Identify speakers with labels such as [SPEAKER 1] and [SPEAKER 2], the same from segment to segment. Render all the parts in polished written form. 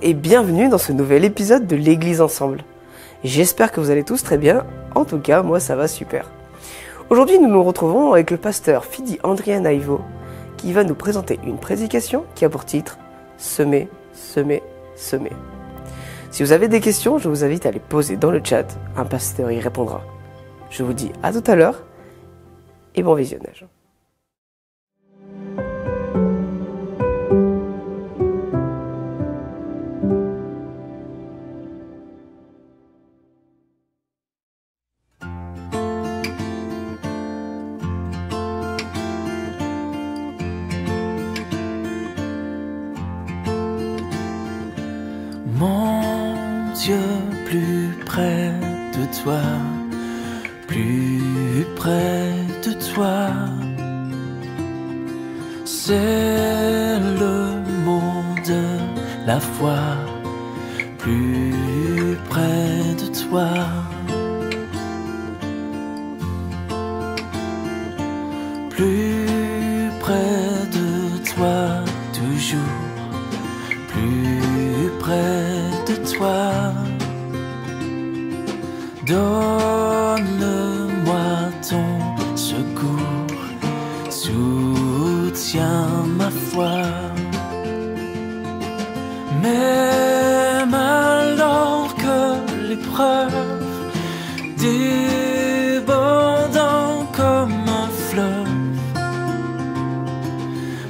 [SPEAKER 1] et bienvenue dans ce nouvel épisode de l'Église Ensemble. J'espère que vous allez tous très bien, en tout cas moi ça va super. Aujourd'hui nous nous retrouvons avec le pasteur Fidi Andrian Aivo qui va nous présenter une prédication qui a pour titre « Semer, semer, semer ». Si vous avez des questions, je vous invite à les poser dans le chat, un pasteur y répondra. Je vous dis à tout à l'heure et bon visionnage.
[SPEAKER 2] Mon Dieu, plus près de toi, plus près de toi, c'est le mot de la foi, plus près de toi. Plus près de toi, toujours, plus près de toi. Donne-moi ton secours, soutiens ma foi. Même alors que l'épreuve débordant comme un fleuve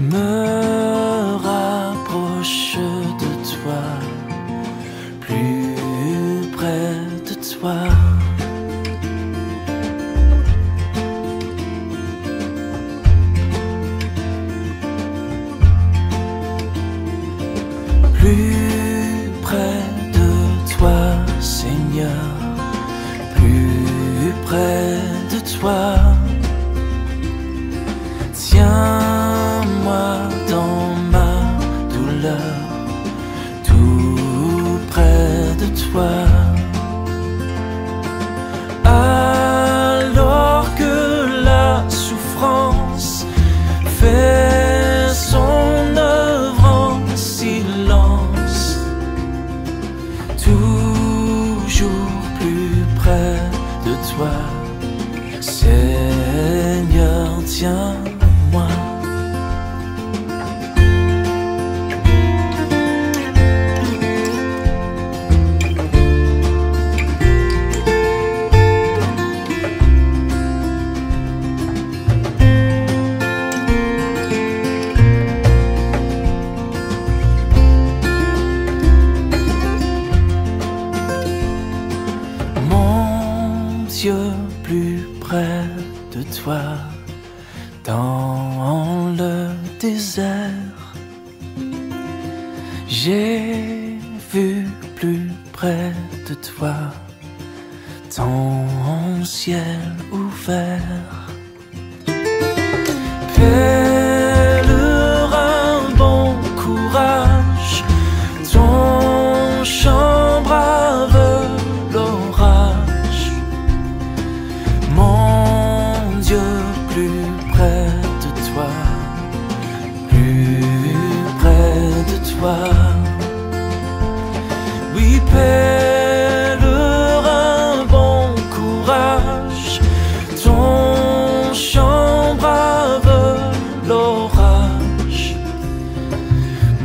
[SPEAKER 2] me rapproche de toi, plus près de toi. Plus près de toi, Seigneur, plus près de toi. Tiens-moi dans ma douleur, tout près de toi. Alors que la souffrance fait son œuvre en silence, toujours plus près de toi, Seigneur, tiens-moi. Mon Dieu, plus près de toi, dans le désert, j'ai vu plus près de toi ton ciel ouvert. Pèlerin, bon courage, ton chant brave l'orage. Mon Dieu, plus près de toi, plus près de toi. Oui, pèlerin, bon courage, ton chant brave l'orage.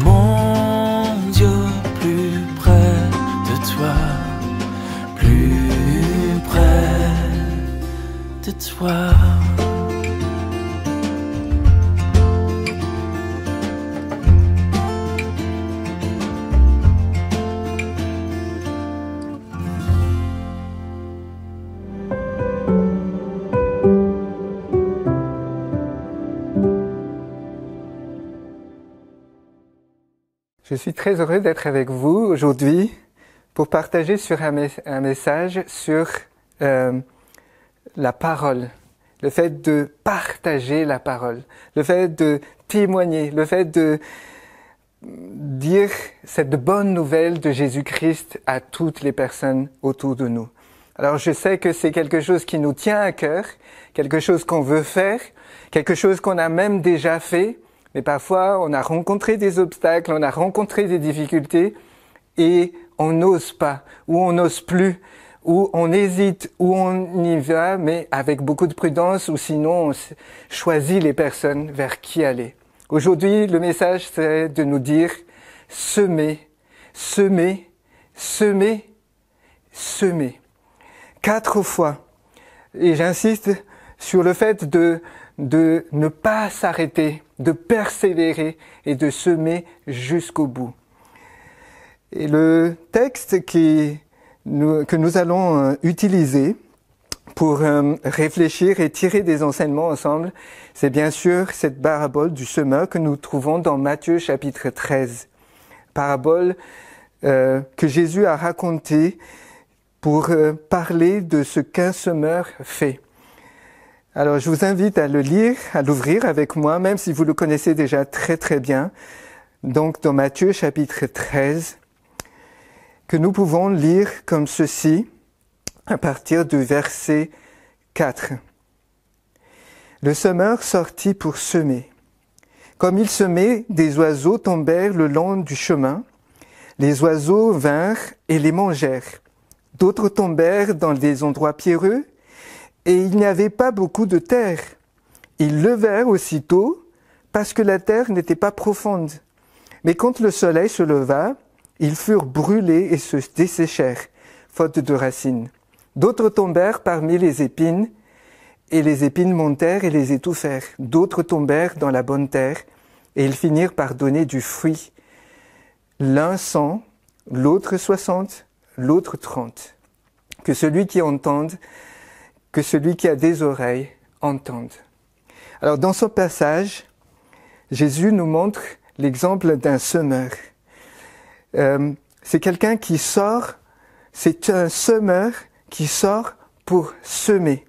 [SPEAKER 2] Mon Dieu, plus près de toi, plus près de toi.
[SPEAKER 3] Je suis très heureux d'être avec vous aujourd'hui pour partager sur un message sur la parole, le fait de partager la parole, le fait de témoigner, le fait de dire cette bonne nouvelle de Jésus-Christ à toutes les personnes autour de nous. Alors je sais que c'est quelque chose qui nous tient à cœur, quelque chose qu'on veut faire, quelque chose qu'on a même déjà fait, mais parfois on a rencontré des obstacles, on a rencontré des difficultés, et on n'ose pas, ou on n'ose plus, ou on hésite, ou on y va, mais avec beaucoup de prudence, ou sinon on choisit les personnes vers qui aller. Aujourd'hui, le message, c'est de nous dire semer, semer, semer, semer. 4 fois. Et j'insiste sur le fait de ne pas s'arrêter, de persévérer et de semer jusqu'au bout. Et le texte que nous allons utiliser pour réfléchir et tirer des enseignements ensemble, c'est bien sûr cette parabole du semeur que nous trouvons dans Matthieu chapitre 13. Parabole que Jésus a racontée pour parler de ce qu'un semeur fait. Alors je vous invite à le lire, à l'ouvrir avec moi, même si vous le connaissez déjà très très bien. Donc dans Matthieu chapitre 13, que nous pouvons lire comme ceci, à partir du verset 4. Le semeur sortit pour semer. Comme il semait, des oiseaux tombèrent le long du chemin. Les oiseaux vinrent et les mangèrent. D'autres tombèrent dans des endroits pierreux, et il n'y avait pas beaucoup de terre. Ils levèrent aussitôt, parce que la terre n'était pas profonde. Mais quand le soleil se leva, ils furent brûlés et se desséchèrent, faute de racines. D'autres tombèrent parmi les épines, et les épines montèrent et les étouffèrent. D'autres tombèrent dans la bonne terre, et ils finirent par donner du fruit. L'un 100, l'autre 60, l'autre 30. Que celui qui entende, que celui qui a des oreilles, entende. Alors dans ce passage, Jésus nous montre l'exemple d'un semeur. C'est quelqu'un qui sort, c'est un semeur qui sort pour semer.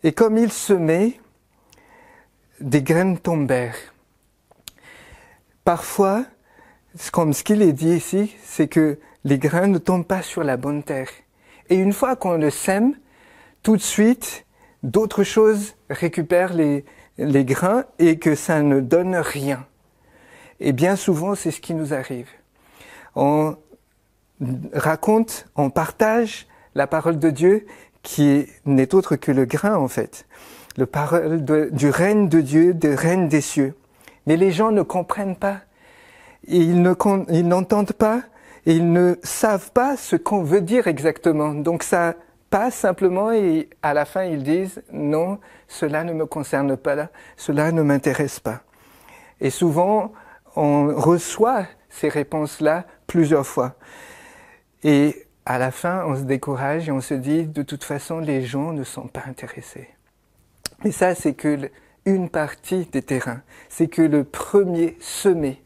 [SPEAKER 3] Et comme il semait, des graines tombèrent. Parfois, comme ce qu'il est dit ici, c'est que les grains ne tombent pas sur la bonne terre. Et une fois qu'on le sème, tout de suite, d'autres choses récupèrent les grains et que ça ne donne rien. Et bien souvent, c'est ce qui nous arrive. On raconte, on partage la parole de Dieu qui n'est autre que le grain en fait. La parole du règne de Dieu, du règne des cieux. Mais les gens ne comprennent pas. Ils n'entendent pas et ils ne savent pas ce qu'on veut dire exactement. Donc ça passe simplement et à la fin ils disent « Non, cela ne me concerne pas là, cela ne m'intéresse pas ». Et souvent, on reçoit ces réponses-là plusieurs fois. Et à la fin, on se décourage et on se dit « De toute façon, les gens ne sont pas intéressés ». Mais ça, c'est que une partie des terrains. C'est que le premier semé.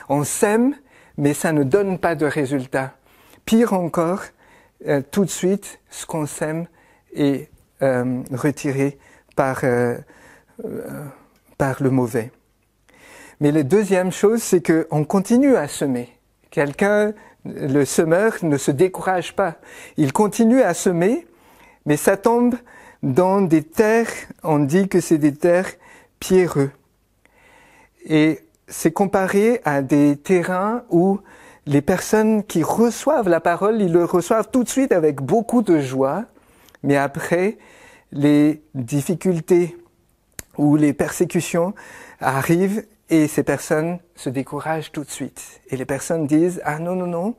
[SPEAKER 3] On sème, mais ça ne donne pas de résultat. Pire encore, tout de suite, ce qu'on sème est retiré par le mauvais. Mais la deuxième chose, c'est qu'on continue à semer. Le semeur ne se décourage pas. Il continue à semer, mais ça tombe dans des terres, on dit que c'est des terres pierreux. Et c'est comparé à des terrains où les personnes qui reçoivent la parole, ils le reçoivent tout de suite avec beaucoup de joie, mais après, les difficultés ou les persécutions arrivent et ces personnes se découragent tout de suite. Et les personnes disent « Ah non,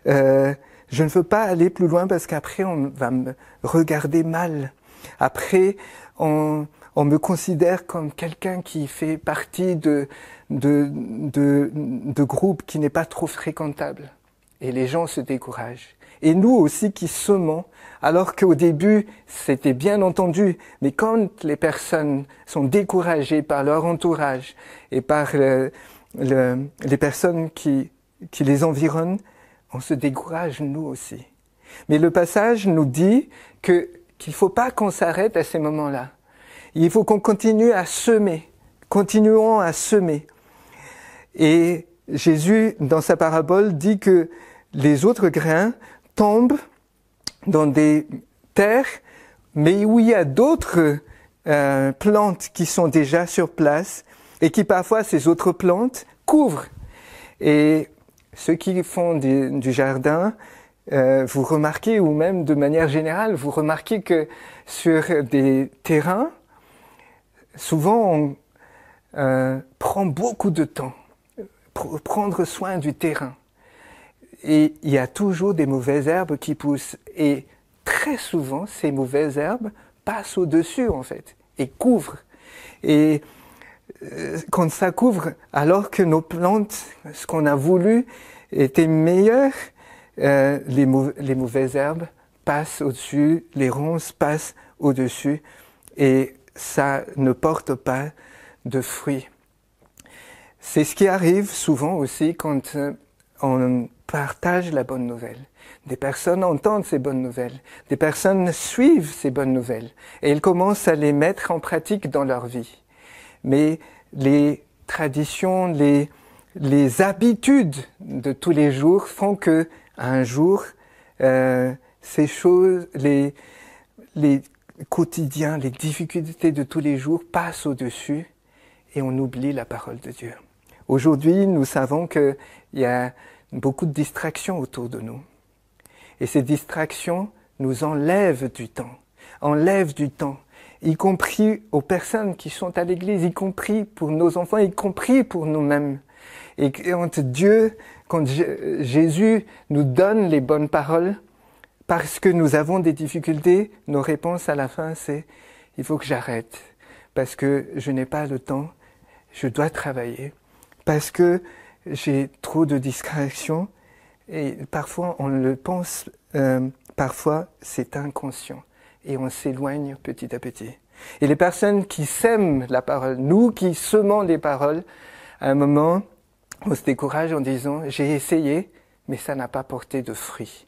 [SPEAKER 3] je ne veux pas aller plus loin parce qu'après on va me regarder mal. Après, on me considère comme quelqu'un qui fait partie de groupes qui n'est pas trop fréquentable. » Et les gens se découragent. Et nous aussi qui semons, alors qu'au début, c'était bien entendu, mais quand les personnes sont découragées par leur entourage et par les personnes qui les environnent, on se décourage nous aussi. Mais le passage nous dit qu'il ne faut pas qu'on s'arrête à ces moments-là. Il faut qu'on continue à semer. Continuons à semer. Et Jésus, dans sa parabole, dit que les autres grains tombent dans des terres, mais où il y a d'autres plantes qui sont déjà sur place et qui parfois, ces autres plantes, couvrent. Et ceux qui font du jardin, vous remarquez, ou même de manière générale, vous remarquez que sur des terrains, souvent on prend beaucoup de temps pour prendre soin du terrain. Et il y a toujours des mauvaises herbes qui poussent. Et très souvent, ces mauvaises herbes passent au-dessus, en fait, et couvrent. Et quand ça couvre, alors que nos plantes, ce qu'on a voulu, étaient meilleures, les mauvaises herbes passent au-dessus, les ronces passent au-dessus, et ça ne porte pas de fruits. C'est ce qui arrive souvent aussi quand on partage la bonne nouvelle. Des personnes entendent ces bonnes nouvelles, des personnes suivent ces bonnes nouvelles, et elles commencent à les mettre en pratique dans leur vie. Mais les traditions, les habitudes de tous les jours font que un jour, ces choses, les quotidiens, les difficultés de tous les jours passent au-dessus et on oublie la parole de Dieu. Aujourd'hui, nous savons qu'il y a beaucoup de distractions autour de nous. Et ces distractions nous enlèvent du temps, y compris aux personnes qui sont à l'église, y compris pour nos enfants, y compris pour nous-mêmes. Et quand Jésus nous donne les bonnes paroles, parce que nous avons des difficultés, nos réponses à la fin, c'est « il faut que j'arrête, parce que je n'ai pas le temps, je dois travailler, parce que j'ai trop de distractions. » Et parfois, on le pense, parfois c'est inconscient, et on s'éloigne petit à petit. Et les personnes qui sèment la parole, nous qui semons les paroles, à un moment, on se décourage en disant « j'ai essayé, mais ça n'a pas porté de fruits.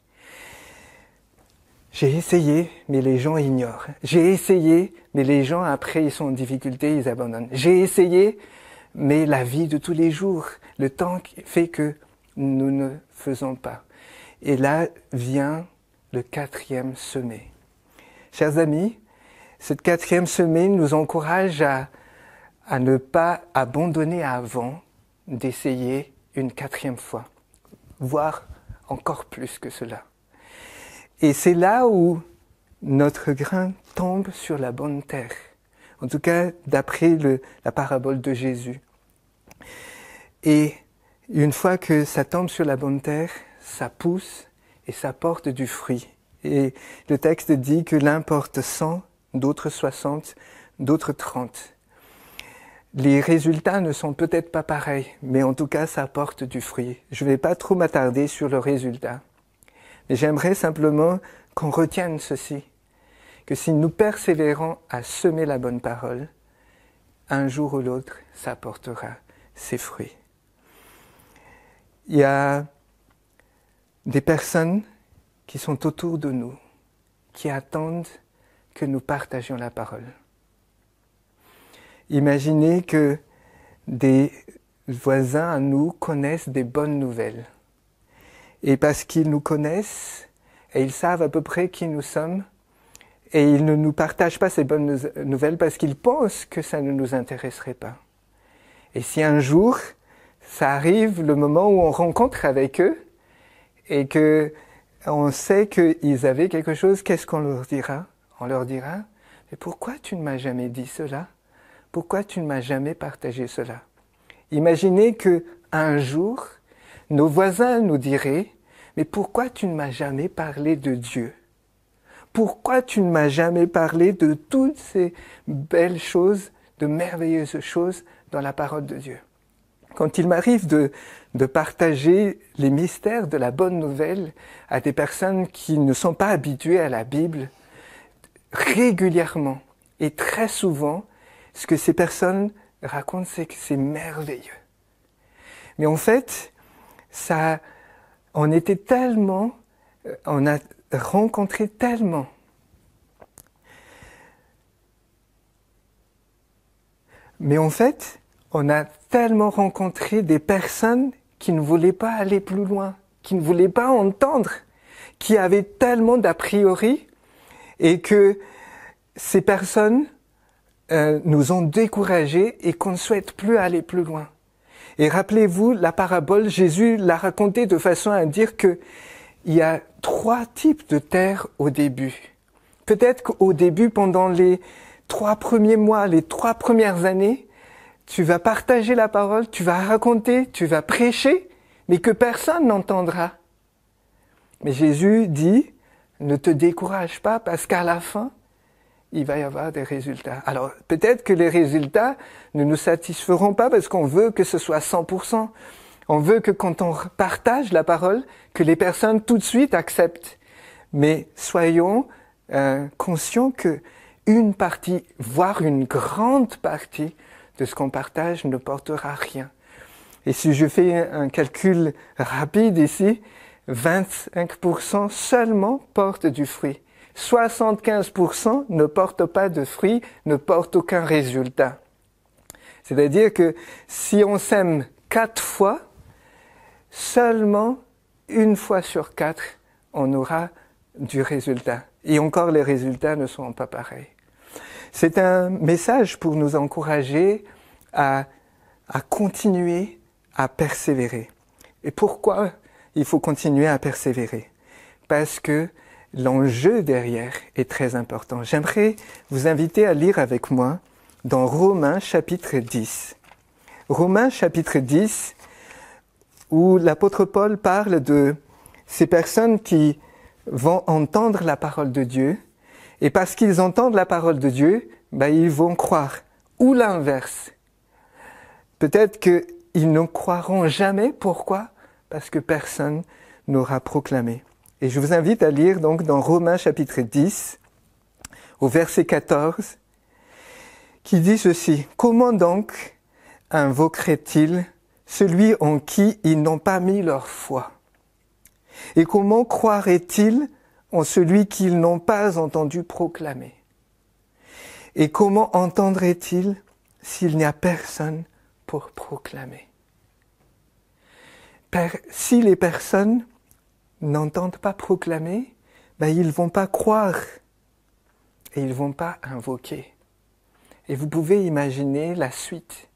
[SPEAKER 3] J'ai essayé, mais les gens ignorent. J'ai essayé, mais les gens, après, ils sont en difficulté, ils abandonnent. J'ai essayé, mais la vie de tous les jours, le temps fait que nous ne faisons pas. » Et là vient le 4e semé. Chers amis, cette 4e semée nous encourage à ne pas abandonner avant d'essayer une 4e fois, voire encore plus que cela. Et c'est là où notre grain tombe sur la bonne terre. En tout cas, d'après la parabole de Jésus. Et une fois que ça tombe sur la bonne terre, ça pousse et ça porte du fruit. Et le texte dit que l'un porte 100, d'autres 60, d'autres 30. Les résultats ne sont peut-être pas pareils, mais en tout cas, ça porte du fruit. Je ne vais pas trop m'attarder sur le résultat. Mais j'aimerais simplement qu'on retienne ceci, que si nous persévérons à semer la bonne parole, un jour ou l'autre, ça portera ses fruits. Il y a des personnes qui sont autour de nous, qui attendent que nous partagions la parole. Imaginez que des voisins à nous connaissent des bonnes nouvelles. Et parce qu'ils nous connaissent, et ils savent à peu près qui nous sommes, et ils ne nous partagent pas ces bonnes nouvelles parce qu'ils pensent que ça ne nous intéresserait pas. Et si un jour, ça arrive le moment où on rencontre avec eux, et que on sait qu'ils avaient quelque chose, qu'est-ce qu'on leur dira? On leur dira, mais pourquoi tu ne m'as jamais dit cela? Pourquoi tu ne m'as jamais partagé cela? Imaginez que un jour, nos voisins nous diraient, mais pourquoi tu ne m'as jamais parlé de Dieu? Pourquoi tu ne m'as jamais parlé de toutes ces belles choses, de merveilleuses choses dans la parole de Dieu? Quand il m'arrive de partager les mystères de la bonne nouvelle à des personnes qui ne sont pas habituées à la Bible, régulièrement et très souvent, ce que ces personnes racontent, c'est que c'est merveilleux. Mais en fait, on a rencontré tellement. Mais en fait, on a tellement rencontré des personnes qui ne voulaient pas aller plus loin, qui ne voulaient pas entendre, qui avaient tellement d'a priori, et que ces personnes nous ont découragés et qu'on ne souhaite plus aller plus loin. Et rappelez-vous, la parabole, Jésus l'a racontée de façon à dire que il y a 3 types de terre au début. Peut-être qu'au début, pendant les 3 premiers mois, les 3 premières années, tu vas partager la parole, tu vas raconter, tu vas prêcher, mais que personne n'entendra. Mais Jésus dit, ne te décourage pas parce qu'à la fin, il va y avoir des résultats. Alors, peut-être que les résultats ne nous satisferont pas parce qu'on veut que ce soit 100%. On veut que quand on partage la parole, que les personnes tout de suite acceptent. Mais soyons conscients que une partie, voire une grande partie de ce qu'on partage ne portera rien. Et si je fais un calcul rapide ici, 25% seulement portent du fruit. 75% ne portent pas de fruits, ne portent aucun résultat. C'est-à-dire que si on sème 4 fois, seulement 1 fois sur 4, on aura du résultat. Et encore, les résultats ne sont pas pareils. C'est un message pour nous encourager à continuer à persévérer. Et pourquoi il faut continuer à persévérer? Parce que l'enjeu derrière est très important. J'aimerais vous inviter à lire avec moi dans Romains chapitre 10. Romains chapitre 10, où l'apôtre Paul parle de ces personnes qui vont entendre la parole de Dieu, et parce qu'ils entendent la parole de Dieu, ils vont croire. Ou l'inverse. Peut-être qu'ils ne croiront jamais. Pourquoi? Parce que personne n'aura proclamé. Et je vous invite à lire donc dans Romains chapitre 10, au verset 14, qui dit ceci. « Comment donc invoquerait-il celui en qui ils n'ont pas mis leur foi? Et comment croiraient-ils en celui qu'ils n'ont pas entendu proclamer? Et comment entendraient-ils s'il n'y a personne pour proclamer? » Si les personnes n'entendent pas proclamer, ils vont pas croire et ils vont pas invoquer. Et vous pouvez imaginer la suite.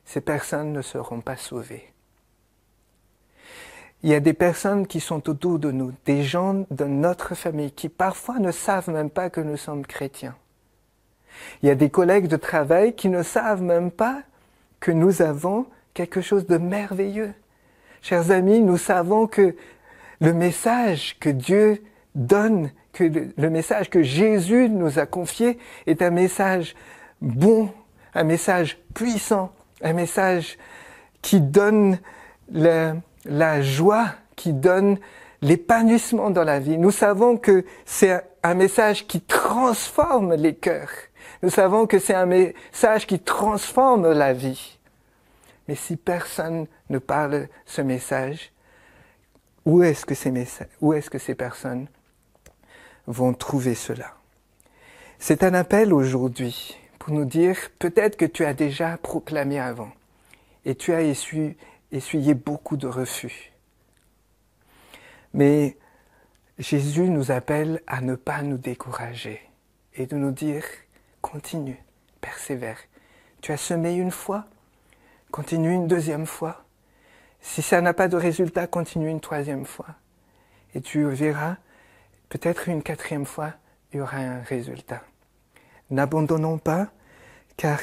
[SPEAKER 3] Ces personnes ne seront pas sauvées. Il y a des personnes qui sont autour de nous, des gens de notre famille qui parfois ne savent même pas que nous sommes chrétiens. Il y a des collègues de travail qui ne savent même pas que nous avons quelque chose de merveilleux. Chers amis, nous savons que le message que Dieu donne, que le message que Jésus nous a confié est un message bon, un message puissant, un message qui donne la joie, qui donne l'épanouissement dans la vie. Nous savons que c'est un message qui transforme les cœurs. Nous savons que c'est un message qui transforme la vie. Mais si personne ne parle ce message, où est-ce que ces personnes vont trouver cela? C'est un appel aujourd'hui pour nous dire, peut-être que tu as déjà proclamé avant et tu as essuyé beaucoup de refus. Mais Jésus nous appelle à ne pas nous décourager et de nous dire, continue, persévère. Tu as semé 1 fois, continue une 2e fois. Si ça n'a pas de résultat, continue une 3e fois. Et tu verras, peut-être une 4e fois, il y aura un résultat. N'abandonnons pas, car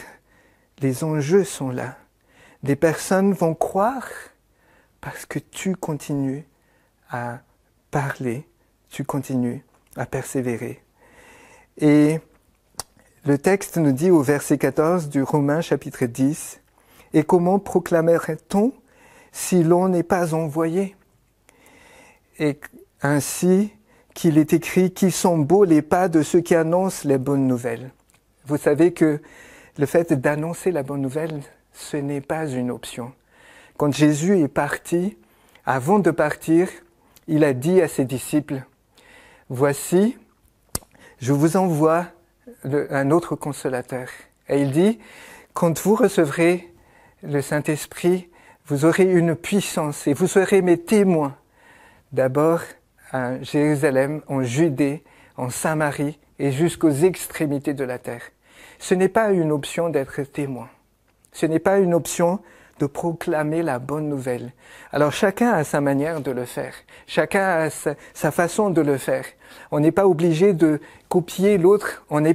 [SPEAKER 3] les enjeux sont là. Des personnes vont croire parce que tu continues à parler, tu continues à persévérer. Et le texte nous dit au verset 14 du Romains chapitre 10, « Et comment proclamerait-on si l'on n'est pas envoyé? Et ainsi qu'il est écrit, qui sont beaux les pas de ceux qui annoncent les bonnes nouvelles. » Vous savez que le fait d'annoncer la bonne nouvelle, ce n'est pas une option. Quand Jésus est parti, avant de partir, il a dit à ses disciples, « Voici, je vous envoie un autre consolateur. » Et il dit, « Quand vous recevrez le Saint-Esprit, vous aurez une puissance et vous serez mes témoins. D'abord à Jérusalem, en Judée, en Samarie et jusqu'aux extrémités de la terre. » Ce n'est pas une option d'être témoin. Ce n'est pas une option de proclamer la bonne nouvelle. Alors chacun a sa manière de le faire, chacun a sa façon de le faire. On n'est pas obligé de copier l'autre, on n'a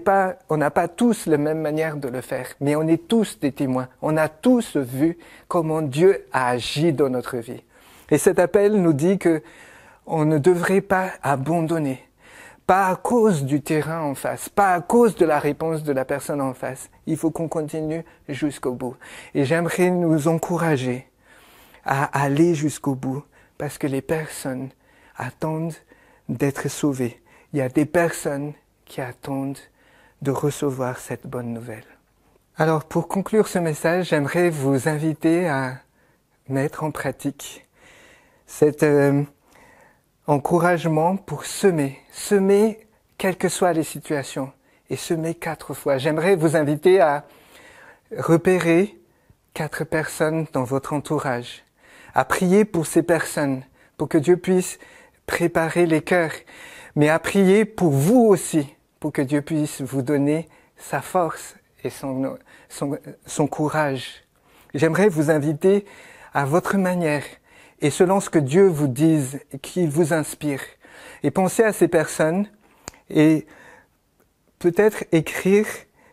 [SPEAKER 3] pas tous la même manière de le faire, mais on est tous des témoins. On a tous vu comment Dieu a agi dans notre vie. Et cet appel nous dit que on ne devrait pas abandonner. Pas à cause du terrain en face, pas à cause de la réponse de la personne en face. Il faut qu'on continue jusqu'au bout. Et j'aimerais nous encourager à aller jusqu'au bout parce que les personnes attendent d'être sauvées. Il y a des personnes qui attendent de recevoir cette bonne nouvelle. Alors pour conclure ce message, j'aimerais vous inviter à mettre en pratique cet encouragement pour semer quelles que soient les situations et semer 4 fois. J'aimerais vous inviter à repérer 4 personnes dans votre entourage, à prier pour ces personnes, pour que Dieu puisse préparer les cœurs, mais à prier pour vous aussi, pour que Dieu puisse vous donner sa force et son courage. J'aimerais vous inviter à votre manière et selon ce que Dieu vous dise et qui vous inspire. Et pensez à ces personnes et peut-être écrire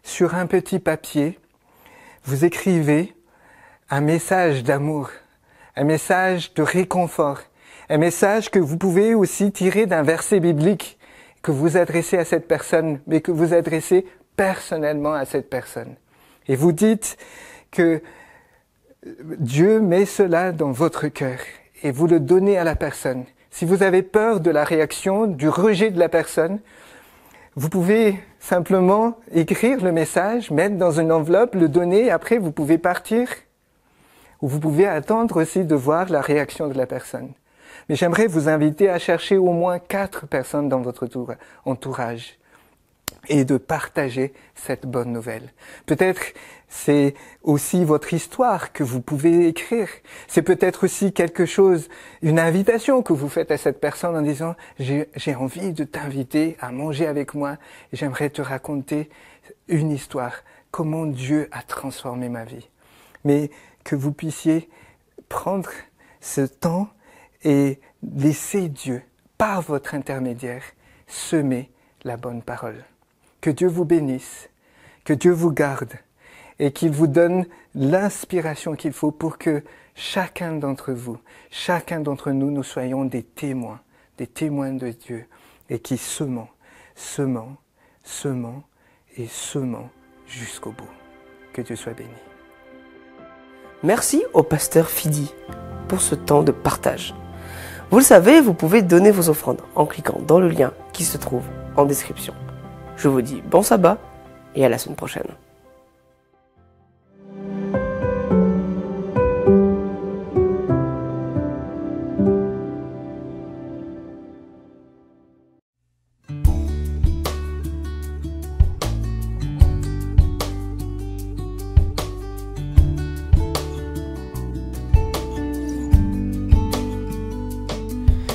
[SPEAKER 3] sur un petit papier, vous écrivez un message d'amour, un message de réconfort, un message que vous pouvez aussi tirer d'un verset biblique que vous adressez à cette personne, mais que vous adressez personnellement à cette personne. Et vous dites que Dieu met cela dans votre cœur et vous le donnez à la personne. Si vous avez peur de la réaction, du rejet de la personne, vous pouvez simplement écrire le message, mettre dans une enveloppe, le donner, et après vous pouvez partir. Ou vous pouvez attendre aussi de voir la réaction de la personne. Mais j'aimerais vous inviter à chercher au moins 4 personnes dans votre entourage et de partager cette bonne nouvelle. Peut-être c'est aussi votre histoire que vous pouvez écrire. C'est peut-être aussi quelque chose, une invitation que vous faites à cette personne en disant « J'ai envie de t'inviter à manger avec moi et j'aimerais te raconter une histoire, comment Dieu a transformé ma vie. » Mais que vous puissiez prendre ce temps et laisser Dieu, par votre intermédiaire, semer la bonne parole. Que Dieu vous bénisse, que Dieu vous garde et qu'il vous donne l'inspiration qu'il faut pour que chacun d'entre vous, chacun d'entre nous, nous soyons des témoins de Dieu et qui semons jusqu'au bout. Que Dieu soit béni.
[SPEAKER 1] Merci au pasteur Fidi pour ce temps de partage. Vous le savez, vous pouvez donner vos offrandes en cliquant dans le lien qui se trouve en description. Je vous dis bon sabbat et à la semaine prochaine.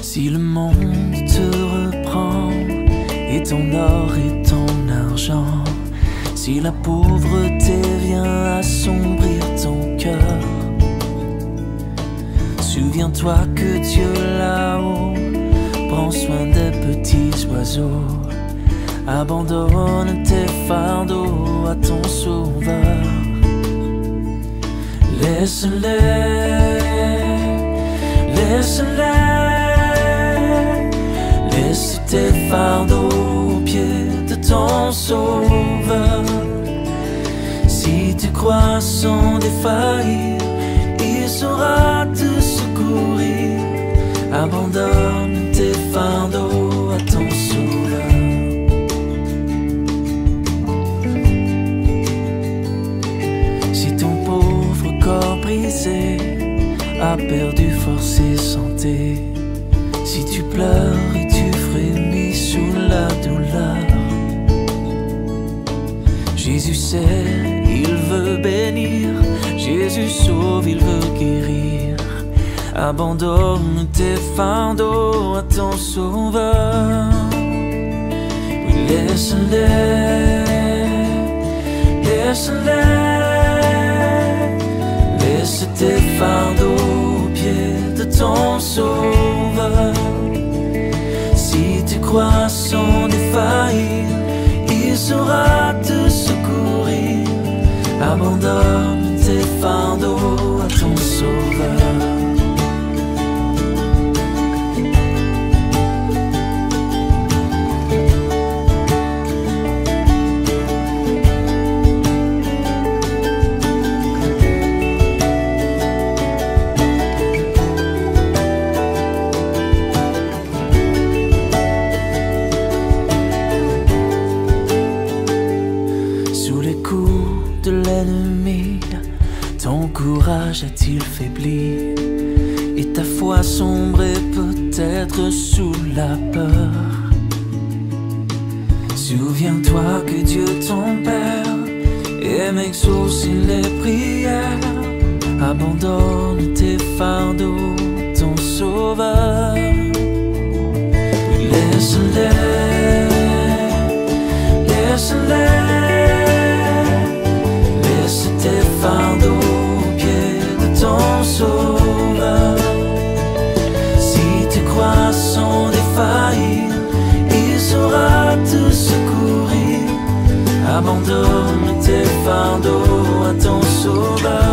[SPEAKER 2] Si le monde te reprend et ton or et ton argent, si la pauvreté vient assombrir ton cœur, souviens-toi que Dieu là-haut prend soin des petits oiseaux. Abandonne tes fardeaux à ton sauveur. Laisse-les, laisse tes fardeaux aux pieds de ton sauveur. Si tu crois sans défaillir, il saura te secourir. Abandonne tes fardeaux à ton sauveur. Si ton pauvre corps brisé a perdu force et santé, si tu pleures et tu frémis sous la douleur, Jésus sait, il veut bénir, Jésus sauve, il veut guérir. Abandonne tes fardeaux à ton sauveur. Oui, laisse-les, laisse-les, laisse Laisse tes fardeaux aux pieds de ton sauveur. Si tu crois sans défaillir, il saura te secourir. Abandonne tes fardeaux à ton sauveur. Ton courage a-t-il faibli et ta foi sombrée peut-être sous la peur? Souviens-toi que Dieu ton Père aime exaucer les prières. Abandonne tes fardeaux, ton Sauveur. Laisse-les, laisse-les. Laisse tes fardeaux aux pieds de ton Sauveur. Si tu crois sans défaillir, il saura te secourir. Abandonne tes fardeaux à ton Sauveur.